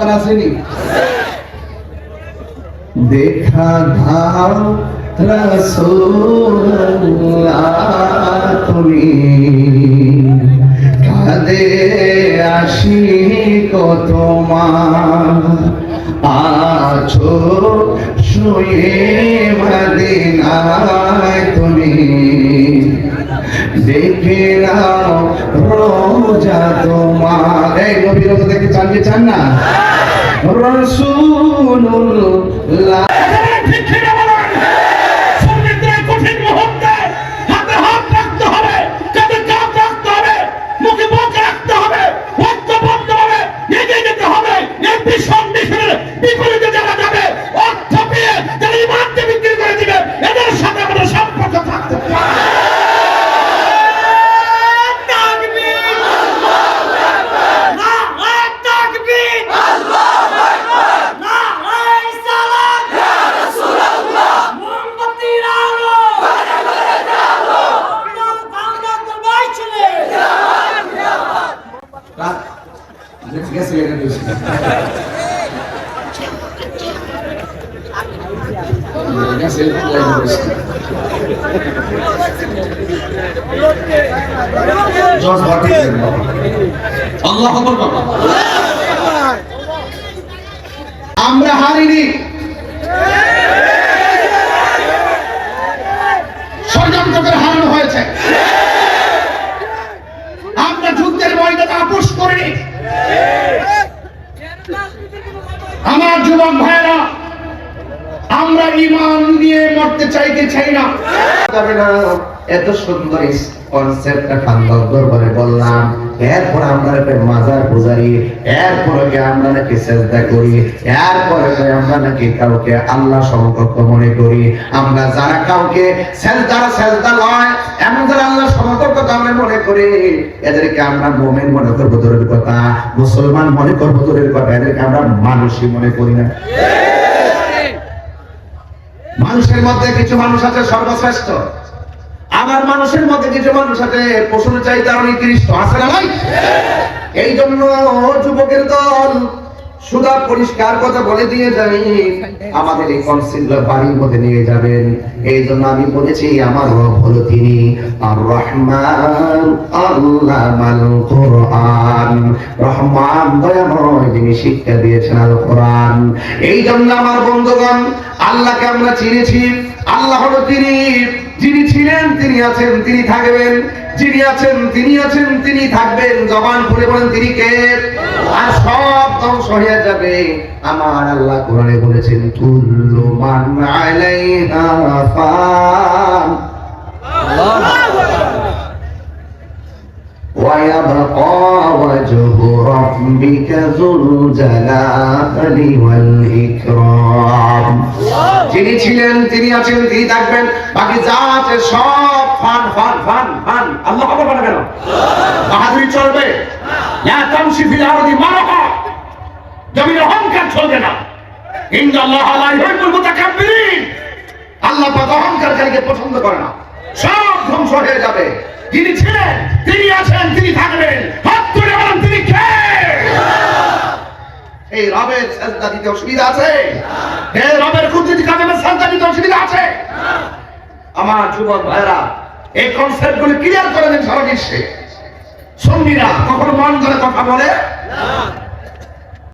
দরকার আসেনি? দেখা দাও রাসূলুল্লাহ তুমি কাঁদে আসি কত মা আছো শুয়ে মদিনায় তুমি দেখে নাও রোজা তোমার। এই নবী রোজা দেখতে চান কি চান না? রাসূলুল্লাহ আমরা হারিনি, ষড়যন্ত্র করে হারানো হয়েছে। আমরা যুদ্ধের ময়দানে আপোষ করিনি। আমার যুবক ভাইরা, আমরা ঈমান নিয়ে মরতে চাই না। তবে না, এত সুন্দর কনসেপ্টটা আল্লাহর দরবারে বললাম, এরপর আমরা মাজার পূজারি, এরপরে আমরা নাকি সিজদা করি, এরপরে আমরা নাকি কাউকে আল্লাহ সমকক্ষ মনে করি। আমরা যারা কাউকে সিজদা নয় এমন যারা আল্লাহ সমকক্ষ আমরা মনে করি, এদেরকে আমরা মুমিন মনে করব দূরের কথা, মুসলমান মনে করব দূরের কথা, এদেরকে আমরা মানুষই মনে করি না। মানুষের মধ্যে কিছু মানুষ আছে সর্বশ্রেষ্ঠ, আবার মানুষের মধ্যে কিছু মানুষ আছে পশুর চাইতে আরো নিকৃষ্ট, আছে না ভাই? এই জন্য যুবকের দল সুদা পরিষ্কার কথা বলে দিয়ে যাই, আমাদের এই কনসেপ্ট বাড়ির মধ্যে নিয়ে যাবেন। এই জন্য আমি বলেছি আমার রব হলো তিনি আর রহমান, আল্লামাল কোরআন। রহমান দয়াময়, যিনি শিক্ষা দিয়েছেন আল কোরআন। এই জন্য আমার বন্ধুগণ, আল্লাহকে আমরা চিনেছি। আল্লাহ হলো তিনি, যিনি ছিলেন তিনি আছেন তিনি থাকবেন, যিনি আছেন তিনি থাকবেন। জবান খুলে বলেন তিনি কে? আর সব ধ্বংস হয়ে যাবে। আমার আল্লাহ কোরআনে বলেছেন কুল্লু মান আলাইহা ফান ওয়া ইয়াবকা ওয়াজহু রাব্বিকা যুল জালালি ওয়াল ইকরাম। যিনি ছিলেন তিনি আছেন তিনি থাকবেন, বাকি যা আছে সব ফান ফান ফান ফান। আল্লাহ আকবার বলে কেন? বাহাদুরি চলবে লা তামশি ফিল আরদি মারাহা, জমিনে অহংকার চলবে না। ইন্নাল্লাহা লা ইউহিব্বুল মুতাকাব্বিরিন, আল্লাহ পাক অহংকারকারীকে পছন্দ করে না। সব ধ্বংস হয়ে যাবে। যিনি ছিলেন তিনি আছেন তিনি থাকবেন। হাত তুলে বলেন তিনি কে? এই রবের সাজদা দিতে অসুবিধা আছে? এই রবের কুদরতি কাজে সাজদা দিতে অসুবিধা আছে? আমার যুবক ভাইরা, এই কনসেপ্টগুলো ক্লিয়ার করে দেন সারা বিশ্বে। সুন্নিরা কখনো মন ধরে কথা বলে না।